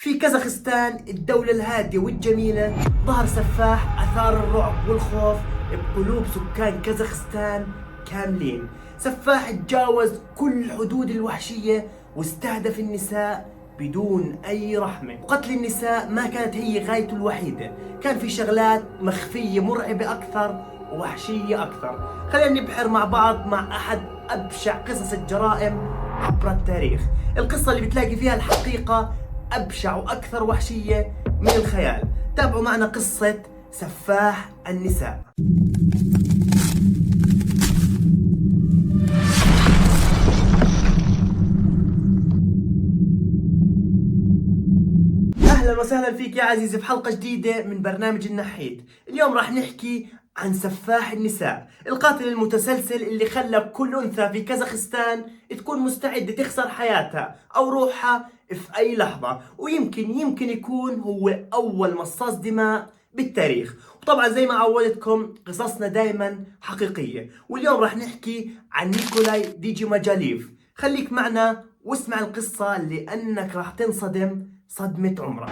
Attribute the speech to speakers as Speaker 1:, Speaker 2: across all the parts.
Speaker 1: في كازاخستان الدولة الهادية والجميلة ظهر سفاح أثار الرعب والخوف بقلوب سكان كازاخستان كاملين. سفاح تجاوز كل حدود الوحشية واستهدف النساء بدون أي رحمة، وقتل النساء ما كانت هي غايته الوحيدة، كان في شغلات مخفية مرعبة أكثر ووحشية أكثر. خلينا نبحر مع بعض مع أحد أبشع قصص الجرائم عبر التاريخ، القصة اللي بتلاقي فيها الحقيقة أبشع وأكثر وحشية من الخيال. تابعوا معنا قصة سفاح النساء. أهلا وسهلا فيك يا عزيزي في حلقة جديدة من برنامج النحيد. اليوم راح نحكي عن سفاح النساء، القاتل المتسلسل اللي خلى كل أنثى في كازاخستان تكون مستعدة تخسر حياتها أو روحها في أي لحظة، ويمكن يكون هو أول مصاص دماء بالتاريخ. وطبعا زي ما عودتكم قصصنا دائما حقيقية، واليوم راح نحكي عن نيكولاي ديجيماجاليف. خليك معنا واسمع القصة لأنك راح تنصدم صدمة عمرك.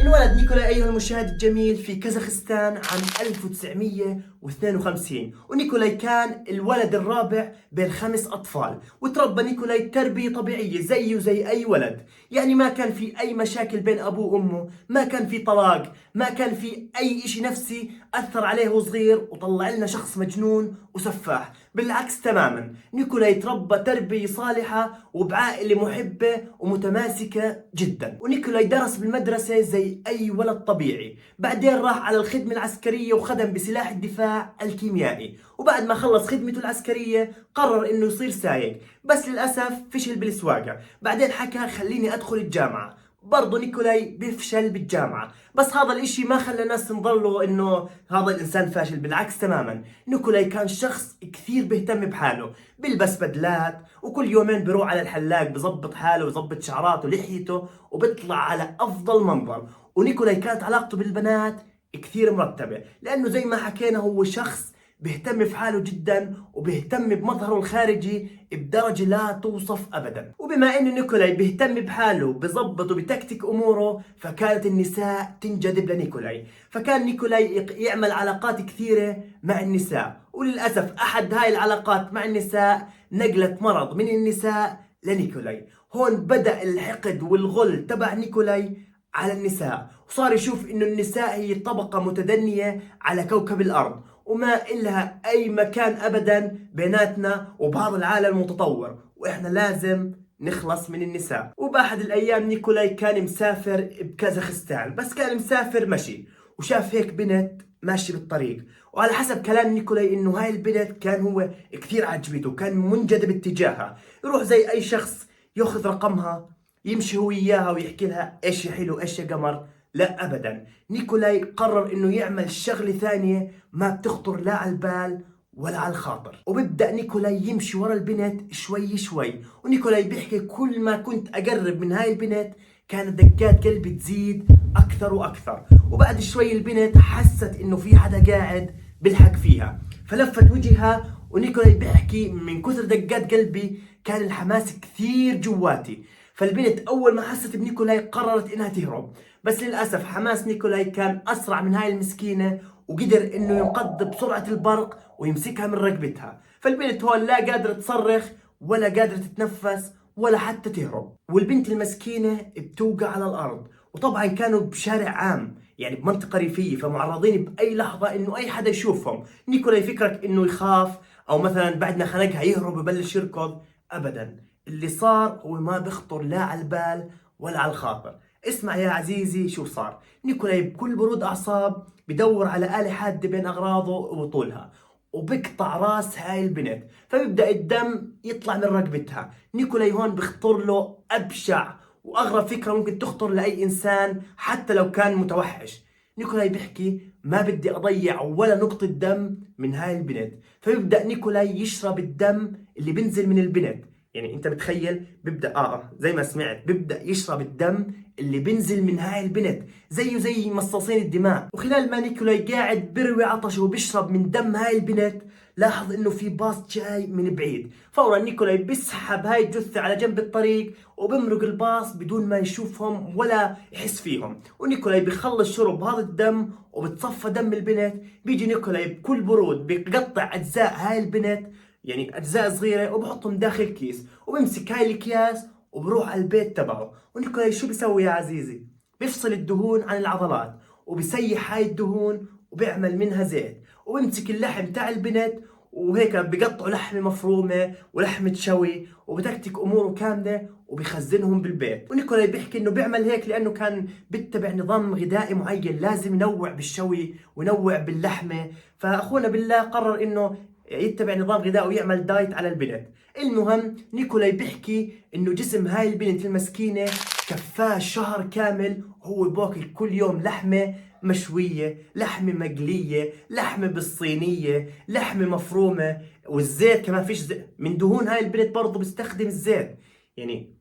Speaker 1: انولد نيكولاي أيها المشاهد الجميل في كازاخستان عام 1952، ونيكولاي كان الولد الرابع بين 5 أطفال، وتربى نيكولاي تربية طبيعية زيه زي أي ولد. يعني ما كان في أي مشاكل بين أبوه وأمه، ما كان في طلاق، ما كان في أي إشي نفسي أثر عليه وهو صغير وطلع لنا شخص مجنون وسفاح. بالعكس تماما، نيكولاي تربى تربية صالحة وبعائلة محبة ومتماسكة جدا. ونيكولاي درس بالمدرسة زي أي ولد طبيعي، بعدين راح على الخدمة العسكرية وخدم بسلاح الدفاع الكيميائي، وبعد ما خلص خدمته العسكرية قرر إنه يصير سايق، بس للأسف فشل بالسواقة. بعدين حكى خليني أدخل الجامعة، برضه نيكولاي بيفشل بالجامعة. بس هذا الاشي ما خلى الناس تنظر انه هذا الانسان فاشل، بالعكس تماما. نيكولاي كان شخص كثير بيهتم بحاله، بيلبس بدلات وكل يومين بيروح على الحلاق بظبط حاله ويظبط شعراته ولحيته وبيطلع على افضل منظر. ونيكولاي كانت علاقته بالبنات كثير مرتبة، لانه زي ما حكينا هو شخص بيهتم في حاله جدا وبيهتم بمظهره الخارجي بدرجة لا توصف أبدا. وبما إنه نيكولاي بيهتم بحاله بظبط وبتكتك أموره، فكانت النساء تنجذب لنيكولاي، فكان نيكولاي يعمل علاقات كثيرة مع النساء. وللأسف أحد هاي العلاقات مع النساء نقلت مرض من النساء لنيكولاي. هون بدأ الحقد والغل تبع نيكولاي على النساء، وصار يشوف إنه النساء هي طبقة متدنية على كوكب الأرض وما إلها أي مكان أبدا بيناتنا وبهذا العالم المتطور، وإحنا لازم نخلص من النساء. وبأحد الأيام نيكولاي كان مسافر بكازاخستان، بس كان مسافر مشي وشاف هيك بنت ماشي بالطريق، وعلى حسب كلام نيكولاي إنه هاي البنت كان هو كثير عجبته، كان منجذب اتجاهها. يروح زي أي شخص ياخذ رقمها، يمشي هو إياها ويحكي لها إيش يا حلو إيش يا قمر. لا أبدا، نيكولاي قرر إنه يعمل شغلة ثانية ما بتخطر لا على البال ولا على الخاطر. وببدأ نيكولاي يمشي ورا البنت شوي شوي، ونيكولاي بيحكي كل ما كنت أقرب من هاي البنت كانت دقات قلبي تزيد أكثر وأكثر. وبعد شوي البنت حست إنه في حدا قاعد بيلحق فيها، فلفت وجهها، ونيكولاي بيحكي من كثر دقات قلبي كان الحماس كثير جواتي. فالبنت أول ما حست بنيكولاي قررت إنها تهرب، بس للأسف حماس نيكولاي كان أسرع من هاي المسكينة، وقدر إنه ينقض بسرعة البرق ويمسكها من رقبتها. فالبنت هون لا قادرة تصرخ ولا قادرة تتنفس ولا حتى تهرب، والبنت المسكينة بتوقع على الأرض. وطبعا كانوا بشارع عام، يعني بمنطقة ريفية، فمعرضين بأي لحظة إنه أي حدا يشوفهم. نيكولاي يفكرك إنه يخاف أو مثلا بعد ما خنقها يهرب ويبلش يركض، أبدا. اللي صار هو ما بيخطر لا على البال ولا على الخاطر. اسمع يا عزيزي شو صار. نيكولاي بكل برود أعصاب بدور على آلة حادة بين أغراضه وبطولها، وبقطع راس هاي البنت، فبيبدأ الدم يطلع من رقبتها. نيكولاي هون بيخطر له أبشع وأغرب فكرة ممكن تخطر لأي إنسان حتى لو كان متوحش. نيكولاي بيحكي ما بدي أضيع ولا نقطة دم من هاي البنت، فبيبدأ نيكولاي يشرب الدم اللي بنزل من البنت. يعني انت بتخيل بيبدأ زي ما سمعت بيبدأ يشرب الدم اللي بنزل من هاي البنت زيه زي مصاصين الدماء. وخلال ما نيكولاي قاعد بروي عطشه وبيشرب من دم هاي البنت، لاحظ انه في باص جاي من بعيد. فورا نيكولاي بيسحب هاي الجثة على جنب الطريق وبمرق الباص بدون ما يشوفهم ولا يحس فيهم. ونيكولاي بيخلص شرب هذا الدم وبتصفى دم البنت. بيجي نيكولاي بكل برود بيقطع اجزاء هاي البنت، يعني اجزاء صغيرة، وبحطهم داخل كيس وبمسك هاي الكياس وبروح على البيت تبعه. ونيكولاي شو بيسوي يا عزيزي؟ بيفصل الدهون عن العضلات وبيسيح هاي الدهون وبيعمل منها زيت، وبيمسك اللحم تاع البنت وهيك بقطعوا لحمة مفرومة ولحمة شوي وبتكتك أموره كاملة وبيخزنهم بالبيت. ونيكولاي بيحكي إنه بيعمل هيك لأنه كان بيتبع نظام غذائي معين، لازم ينوع بالشوي وينوع باللحمة. فأخونا بالله قرر إنه يتبع نظام غذائي ويعمل دايت على البنت. المهم نيكولاي بيحكي إنه جسم هاي البنت المسكينة كفاه شهر كامل وهو باكل كل يوم لحمة مشوية، لحمة مقلية، لحمة بالصينية، لحمة مفرومة، والزيت كمان فيش زيت من دهون هاي البنت برضه بيستخدم الزيت. يعني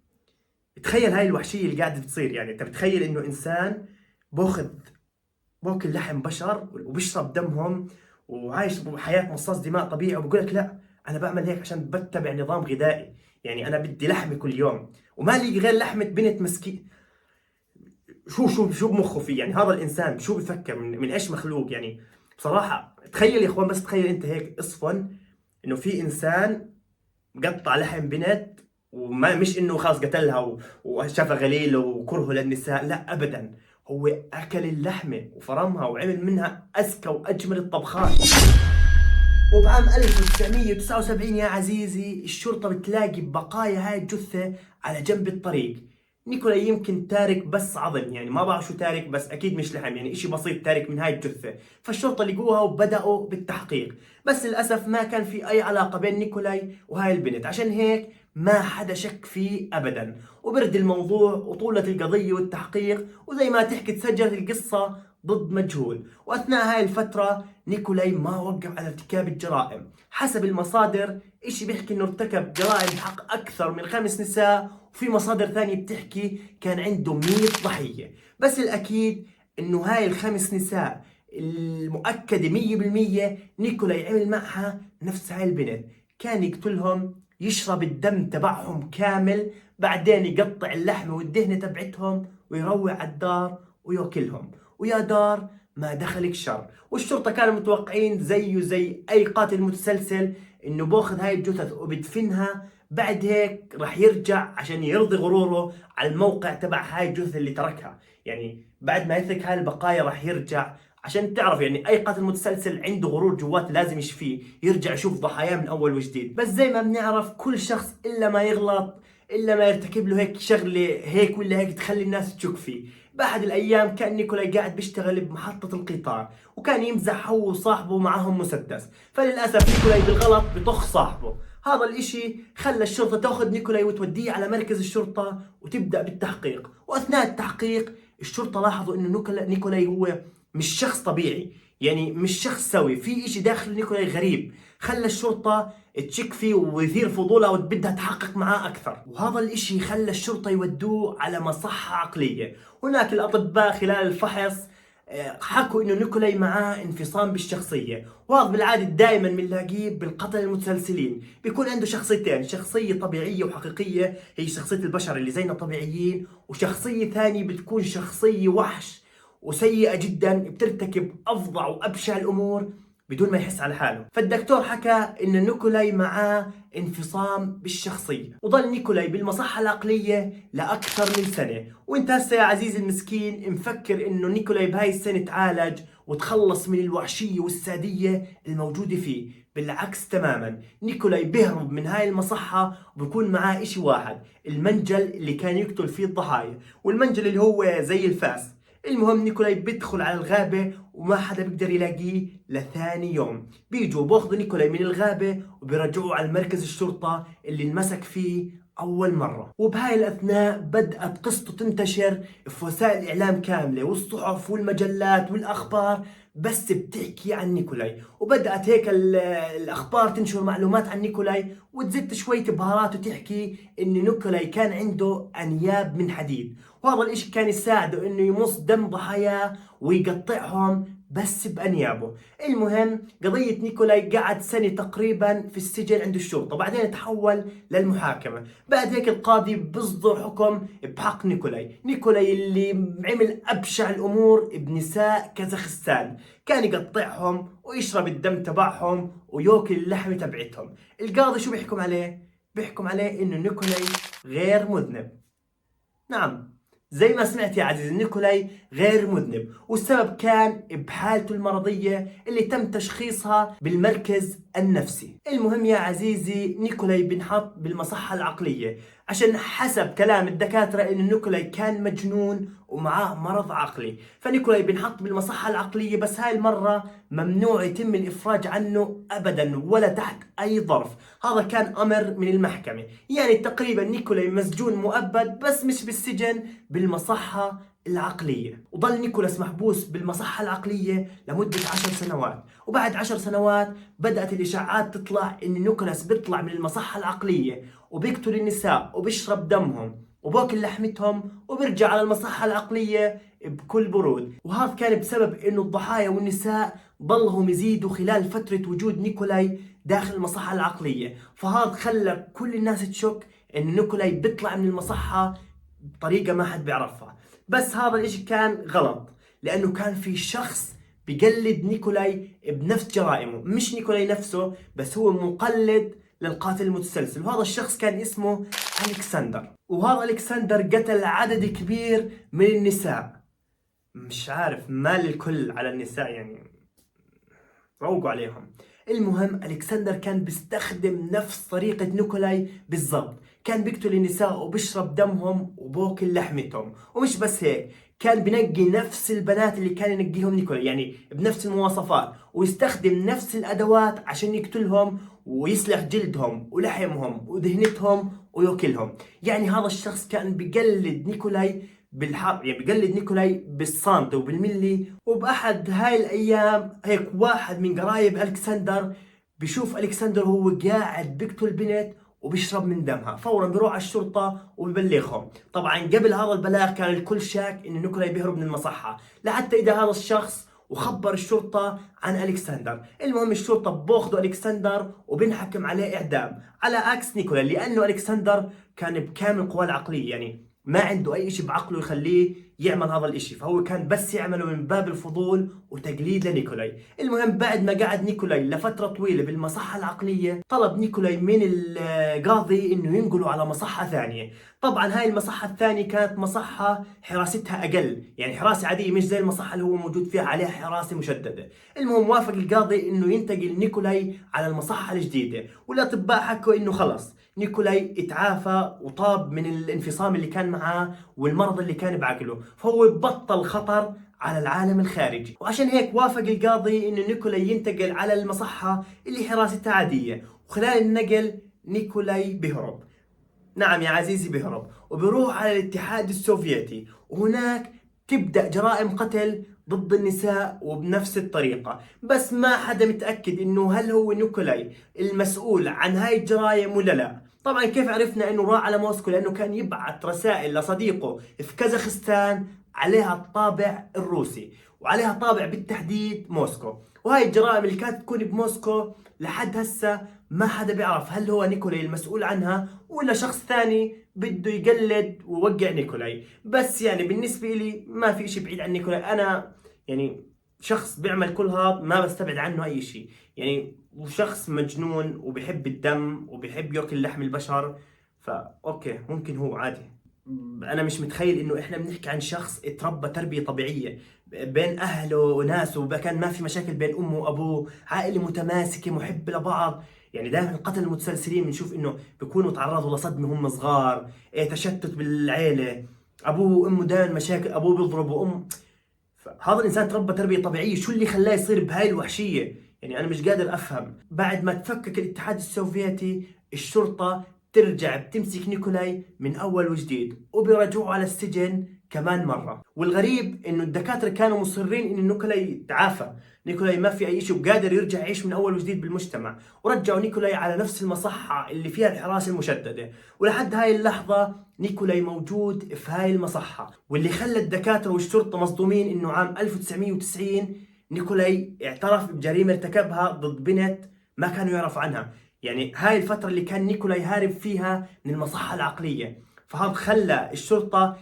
Speaker 1: تخيل هاي الوحشية اللي قاعدة بتصير. يعني انت بتخيل انه انسان باكل لحم بشر وبيشرب دمهم وعايش حياة مصاص دماء طبيعي، وبقول لك لا انا بعمل هيك عشان بتبع نظام غذائي. يعني انا بدي لحمة كل يوم وما لي غير لحمة بنت مسكين. شو بمخه فيه؟ يعني هذا الانسان شو بفكر؟ من ايش مخلوق يعني؟ بصراحه تخيل يا اخوان، بس تخيل انت هيك اصفن انه في انسان قطع لحم بنت، وما مش انه خلاص قتلها وشافها غليل وكرهه للنساء، لا ابدا، هو اكل اللحمه وفرمها وعمل منها اذكى واجمل الطبخات. وبعام 1979 يا عزيزي الشرطة بتلاقي بقايا هاي الجثة على جنب الطريق. نيكولاي يمكن تارك بس عظم، يعني ما بعرف شو تارك، بس أكيد مش لحم، يعني إشي بسيط تارك من هاي الجثة. فالشرطة لقوها وبدأوا بالتحقيق، بس للأسف ما كان في أي علاقة بين نيكولاي وهاي البنت، عشان هيك ما حدا شك فيه أبدا. وبرد الموضوع وطولت القضية والتحقيق، وزي ما تحكي تسجلت القصة ضد مجهول. وأثناء هاي الفترة نيكولاي ما وقف على ارتكاب الجرائم. حسب المصادر إشي بيحكي إنه ارتكب جرائم بحق أكثر من 5 نساء، وفي مصادر ثانية بتحكي كان عنده 100 ضحية. بس الأكيد إنه هاي ال5 نساء المؤكدة 100% نيكولاي عمل معها نفس هاي البنت، كان يقتلهم، يشرب الدم تبعهم كامل، بعدين يقطع اللحمة والدهنة تبعتهم ويروع على الدار وياكلهم. ويا دار ما دخلك شر. والشرطة كانوا متوقعين زيه زي أي قاتل متسلسل إنه باخذ هاي الجثث وبدفنها، بعد هيك راح يرجع عشان يرضي غروره على الموقع تبع هاي الجثث اللي تركها. يعني بعد ما يترك هاي البقايا راح يرجع، عشان تعرف يعني أي قاتل متسلسل عنده غرور جوات لازم يشفيه، يرجع يشوف ضحاياه من أول وجديد. بس زي ما بنعرف كل شخص إلا ما يغلط، إلا ما يرتكب له هيك شغلة هيك ولا هيك تخلي الناس تشك فيه. بأحد الأيام كان نيكولاي قاعد بيشتغل بمحطة القطار، وكان يمزح هو وصاحبه معهم مسدس، فللأسف نيكولاي بالغلط بطخ صاحبه. هذا الاشي خلى الشرطة تاخذ نيكولاي وتوديه على مركز الشرطة وتبدأ بالتحقيق. وأثناء التحقيق الشرطة لاحظوا إنه نيكولاي هو مش شخص طبيعي، يعني مش شخص سوي، في اشي داخل نيكولاي غريب خلى الشرطة تشك فيه ويثير فضولها وبدها تحقق معاه أكثر. وهذا الاشي خلى الشرطة يودوه على مصحة عقلية. هناك الأطباء خلال الفحص حكوا انه نيكولاي معاه انفصام بالشخصية، وهذا بالعادة دائما بنلاقيه بالقتلة المتسلسلين، بيكون عنده شخصيتين، شخصية طبيعية وحقيقية هي شخصية البشر اللي زينا طبيعيين، وشخصية ثانية بتكون شخصية وحش وسيئة جدا بترتكب أفظع وأبشع الأمور بدون ما يحس على حاله. فالدكتور حكى إن نيكولاي معاه انفصام بالشخصية، وظل نيكولاي بالمصحة العقلية لأكثر من سنة. وانت هسه يا عزيزي المسكين مفكر إنه نيكولاي بهاي السنة تعالج وتخلص من الوحشية والسادية الموجودة فيه. بالعكس تماما، نيكولاي بيهرب من هاي المصحة وبكون معاه إشي واحد، المنجل اللي كان يقتل فيه الضحايا، والمنجل اللي هو زي الفاس. المهم نيكولاي بيدخل على الغابة وما حدا بيقدر يلاقيه لثاني يوم. بيجوا باخذوا نيكولاي من الغابة وبيرجعوه على مركز الشرطة اللي انمسك فيه أول مرة. وبهاي الأثناء بدأت قصته تنتشر في وسائل الإعلام كاملة، والصحف والمجلات والأخبار بس بتحكي عن نيكولاي. وبدأت هيك الأخبار تنشر معلومات عن نيكولاي وتزيد شوية بهارات وتحكي إن نيكولاي كان عنده أنياب من حديد، وهذا الإشي كان يساعده إنه يمص دم ضحاياه ويقطعهم بس بأنيابه. المهم قضية نيكولاي قعد سنة تقريبا في السجن عند الشرطة، بعدين تحول للمحاكمة. بعد هيك القاضي بصدر حكم بحق نيكولاي اللي عمل أبشع الأمور بنساء كازاخستان، كان يقطعهم ويشرب الدم تبعهم وياكل اللحمة تبعتهم. القاضي شو بيحكم عليه؟ بيحكم عليه إنه نيكولاي غير مذنب. نعم، زي ما سمعت يا عزيزي، نيكولاي غير مذنب، والسبب كان بحالته المرضية اللي تم تشخيصها بالمركز النفسي. المهم يا عزيزي، نيكولاي بنحط بالمصحة العقلية عشان حسب كلام الدكاترة إن نيكولاي كان مجنون ومعاه مرض عقلي. فنيكولاي بنحط بالمصحة العقلية، بس هاي المرة ممنوع يتم الإفراج عنه أبدا ولا تحت أي ظرف. هذا كان أمر من المحكمة. يعني تقريبا نيكولاي مسجون مؤبد، بس مش بالسجن، بالمصحة العقلية. وظل نيكولاس محبوس بالمصحة العقلية لمدة 10 سنوات. وبعد 10 سنوات بدأت الإشاعات تطلع إن نيكولاس بيطلع من المصحة العقلية وبيقتل النساء وبيشرب دمهم وباكل لحمتهم وبرجع على المصحة العقلية بكل برود. وهذا كان بسبب إنه الضحايا والنساء ضلهم يزيدوا خلال فترة وجود نيكولاي داخل المصحة العقلية. فهذا خلى كل الناس تشك إن نيكولاي بيطلع من المصحة بطريقة ما حد بيعرفها. بس هذا الاشي كان غلط، لأنه كان في شخص بيقلد نيكولاي بنفس جرائمه. مش نيكولاي نفسه، بس هو مقلد للقاتل المتسلسل، وهذا الشخص كان اسمه ألكسندر. وهذا ألكسندر قتل عدد كبير من النساء. مش عارف مال الكل على النساء، يعني روقوا عليهم. المهم ألكسندر كان بيستخدم نفس طريقة نيكولاي بالضبط، كان بيقتل النساء وبيشرب دمهم وباكل لحمتهم. ومش بس هيك، كان بنقي نفس البنات اللي كان ينقيهم نيكولاي، يعني بنفس المواصفات، ويستخدم نفس الأدوات عشان يقتلهم ويسلخ جلدهم ولحمهم ودهنتهم وياكلهم. يعني هذا الشخص كان بيقلد نيكولاي بالحق، يعني بقلد نيكولاي بالسنتي وبالملي. وبأحد هاي الأيام هيك واحد من قرايب ألكسندر بشوف ألكسندر وهو قاعد بيقتل بنت وبيشرب من دمها، فورا بيروح على الشرطة وبيبلغهم. طبعا قبل هذا البلاغ كان الكل شاك إن نيكولاي بيهرب من المصحة، لحتى إذا هذا الشخص وخبر الشرطة عن ألكسندر. المهم الشرطة باخذوا ألكسندر وبنحكم عليه إعدام، على عكس نيكولاي، لأنه ألكسندر كان بكامل قواه العقلية، يعني ما عنده أي شيء بعقله يخليه يعمل هذا الإشي، فهو كان بس يعمله من باب الفضول وتقليد لنيكولاي. المهم بعد ما قعد نيكولاي لفترة طويلة بالمصحة العقلية، طلب نيكولاي من القاضي إنه ينقله على مصحة ثانية. طبعا هاي المصحة الثانية كانت مصحة حراستها أقل، يعني حراسة عادية، مش زي المصحة اللي هو موجود فيها عليها حراسة مشددة. المهم وافق القاضي إنه ينتقل نيكولاي على المصحة الجديدة، والأطباء حكوا إنه خلص نيكولاي اتعافى وطاب من الانفصام اللي كان معاه والمرض اللي كان بعقله، فهو بطل خطر على العالم الخارجي. وعشان هيك وافق القاضي انه نيكولاي ينتقل على المصحة اللي حراستها عادية. وخلال النقل نيكولاي بيهرب. نعم يا عزيزي بيهرب وبيروح على الاتحاد السوفيتي، وهناك تبدأ جرائم قتل ضد النساء وبنفس الطريقة. بس ما حدا متأكد انه هل هو نيكولاي المسؤول عن هاي الجرائم ولا لا. طبعا كيف عرفنا انه راح على موسكو؟ لانه كان يبعث رسائل لصديقه في كازاخستان عليها الطابع الروسي وعليها طابع بالتحديد موسكو. وهاي الجرائم اللي كانت تكون بموسكو لحد هسه ما حدا بيعرف هل هو نيكولاي المسؤول عنها ولا شخص ثاني بده يقلد ووقع نيكولاي. بس يعني بالنسبة لي ما في اشي بعيد عن نيكولاي. انا يعني شخص بيعمل كل هذا ما بستبعد عنه اي شيء، يعني وشخص مجنون وبيحب الدم وبيحب ياكل لحم البشر، فا اوكي ممكن هو عادي. انا مش متخيل انه احنا بنحكي عن شخص اتربى تربية طبيعية بين اهله وناسه، وكان ما في مشاكل بين امه وابوه، عائلة متماسكة محبة لبعض. يعني دائما القتل المتسلسلين بنشوف انه بيكونوا تعرضوا لصدمة هم صغار، تشتت بالعيلة، ابوه وامه دائما مشاكل، ابوه بيضربه هذا الانسان تربى تربيه طبيعيه، شو اللي خلاه يصير بهاي الوحشيه؟ يعني انا مش قادر افهم. بعد ما تفكك الاتحاد السوفيتي الشرطه ترجع بتمسك نيكولاي من اول وجديد وبيرجعوه على السجن كمان مره. والغريب انه الدكاتره كانوا مصرين ان نيكولاي يتعافى، نيكولاي ما في اي شيء وقادر يرجع يعيش من اول وجديد بالمجتمع. ورجعوا نيكولاي على نفس المصحه اللي فيها الحراسه المشدده، ولحد هاي اللحظه نيكولاي موجود في هاي المصحة. واللي خلى الدكاترة والشرطة مصدومين انه عام 1990 نيكولاي اعترف بجريمة ارتكبها ضد بنت ما كانوا يعرفوا عنها. يعني هاي الفترة اللي كان نيكولاي هارب فيها من المصحة العقلية، فهذا خلى الشرطة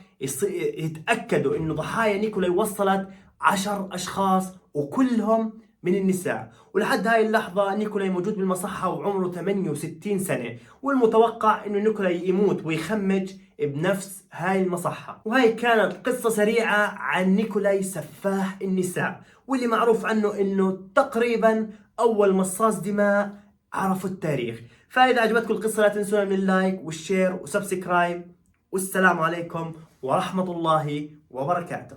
Speaker 1: يتأكدوا إنه ضحايا نيكولاي وصلت 10 أشخاص وكلهم من النساء. ولحد هاي اللحظة نيكولاي موجود بالمصحة وعمره 68 سنة، والمتوقع إنه نيكولاي يموت ويخمج بنفس هاي المصحة. وهاي كانت قصة سريعة عن نيكولاي سفاح النساء، واللي معروف عنه إنه تقريبا أول مصاص دماء عرفوا التاريخ. فإذا عجبتكم القصة لا تنسونا من اللايك والشير وسبسكرايب، والسلام عليكم ورحمة الله وبركاته.